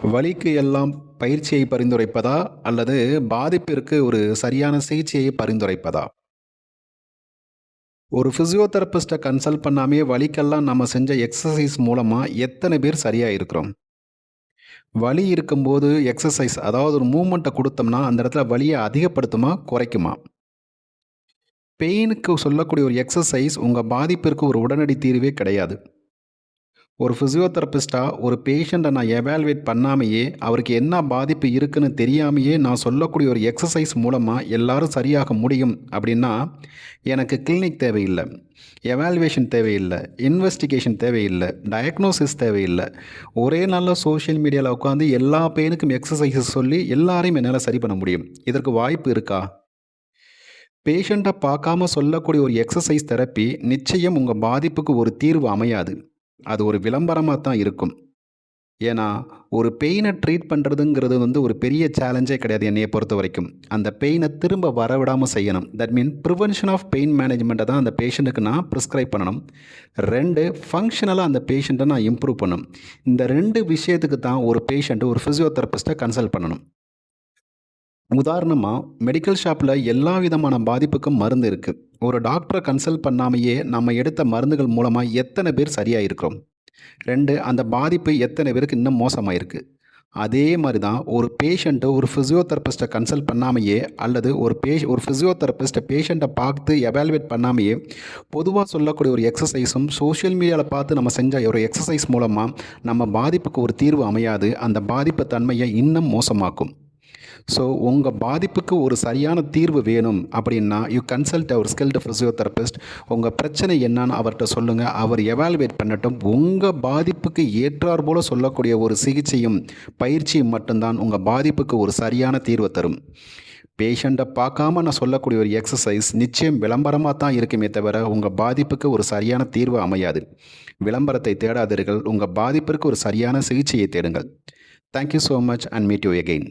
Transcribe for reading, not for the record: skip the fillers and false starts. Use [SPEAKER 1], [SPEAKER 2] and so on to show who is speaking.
[SPEAKER 1] வலிக்கு எல்லாம் பயிற்சியை பரிந்துரைப்பதா? அல்லது பாதிப்பிற்கு ஒரு சரியான சிகிச்சையை பரிந்துரைப்பதா? ஒரு ஃபிசியோதெரபிஸ்ட்ட கன்சல்ட் பண்ணாமயே வலிக்கெல்லாம் நம்ம செஞ்ச எக்ஸர்சைஸ் மூலமா எத்தனை பேர் சரியா இருக்கிறோம்? வலி இருக்கும்போது எக்ஸர்சைஸ் அதாவது ஒரு மூவ்மெண்ட்ட குடுத்தோம்னா, அந்த இடத்துல வலிய அதிகப்படுத்துமா? குறைக்குமா? பெயினுக்கு சொல்லக்கூடிய ஒரு எக்ஸர்சைஸ் உங்க பாதிப்பிற்கு ஒரு உடனடி தீர்வே கிடையாது. ஒரு ஃபிசியோதெரபிஸ்ட்டா ஒரு பேஷண்ட்ட நான் எவாலுவேட் பண்ணாமயே, அவருக்கு என்ன பாதிப்பு இருக்குன்னு தெரியாமயே நான் சொல்லக்கூடிய ஒரு எக்ஸர்சைஸ் மூலமா எல்லாரும் சரியாக முடியும் அப்படின்னா, எனக்கு கிளினிக் தேவையில்ல. எவாலுவேஷன் தேவையில்ல. இன்வெஸ்டிகேஷன் தேவையில்ல. டயக்னோசிஸ் தேவையில்ல. ஒரே நாள்ல சோஷியல் மீடியால உட்காந்து எல்லா பெயினுக்கும் எக்ஸர்சைஸஸ் சொல்லி எல்லாரையும் என்னால சரி பண்ண முடியும். இதற்கு வாய்ப்பு இருக்கா? பேஷண்ட்ட பார்க்காம சொல்லக்கூடிய ஒரு எக்ஸர்சைஸ் தெரப்பி நிச்சயம் உங்க பாதிப்புக்கு ஒரு தீர்வு அமையாது. அது ஒரு விளம்பரமா தான் இருக்கும். ஏன்னா, ஒரு பெயின ட்ரீட் பண்றதுங்கிறது ஒரு பெரிய சேலஞ்சே கிடையாது என்னைய பொறுத்தவரைக்கும். அந்த பெயின திரும்ப வரவிடாம செய்யணும். That mean prevention of pain மேனேஜ்மெண்ட்ட தான் அந்த பேஷண்ட்டுக்கு நான் பிரிஸ்கிரைப் பண்ணணும். 2 ஃபங்ஷனலா அந்த பேஷண்ட்ட நான் இம்ப்ரூவ் பண்ணணும். இந்த 2 விஷயத்துக்கு தான் ஒரு பேஷண்ட் ஒரு ஃபிசியோதெரபிஸ்ட்ட கன்சல்ட் பண்ணணும். உதாரணமா, மெடிக்கல் ஷாப்ல எல்லா விதமான பாதிப்புக்கும் மருந்து இருக்கு. ஒரு டாக்டர கன்சல்ட் பண்ணாமயே நம்ம எடுத்த மருந்துகள் மூலமா எத்தனை பேர் சரியா இருக்கிறோம்? 2 அந்த பாதிப்பு எத்தனை பேருக்கு இன்னும் மோசமாயிருக்கு? அதே மாரி தான் ஒரு பேஷண்ட் ஒரு ஃபிசியோதெரபிஸ்ட்ட கன்சல்ட் பண்ணாமயே அல்லது ஒரு ஃபிசியோதெரபிஸ்ட் பேஷண்ட்ட பார்த்து எவாலுவேட் பண்ணாமயே பொதுவா சொல்லக்கூடிய ஒரு எக்ஸர்சைஸும் சோஷியல் மீடியால பார்த்து நம்ம செஞ்ச ஒரு எக்ஸர்சைஸ் மூலமா நம்ம பாதிப்புக்கு ஒரு தீர்வு அமையாது. அந்த பாதிப்பு தன்மைய இன்னும் மோசமாக்கும். ஸோ உங்கள் பாதிப்புக்கு ஒரு சரியான தீர்வு வேணும் அப்படின்னா you consult our skilled physiotherapist. உங்கள் பிரச்சனை என்னன்னு அவர்கிட்ட சொல்லுங்கள். அவர் எவாலுவேட் பண்ணட்டும். உங்கள் பாதிப்புக்கு ஏற்றார் போல சொல்லக்கூடிய ஒரு சிகிச்சையும் பயிற்சியும் மட்டும்தான் உங்கள் பாதிப்புக்கு ஒரு சரியான தீர்வை தரும். பேஷண்ட்டை பார்க்காம நான் சொல்லக்கூடிய ஒரு எக்ஸசைஸ் நிச்சயம் விளம்பரமாக தான் இருக்குமே தவிர உங்கள் பாதிப்புக்கு ஒரு சரியான தீர்வு அமையாது. விளம்பரத்தை தேடாதீர்கள். உங்கள் பாதிப்பிற்கு ஒரு சரியான சிகிச்சையை தேடுங்கள். Thank you so much and meet you again.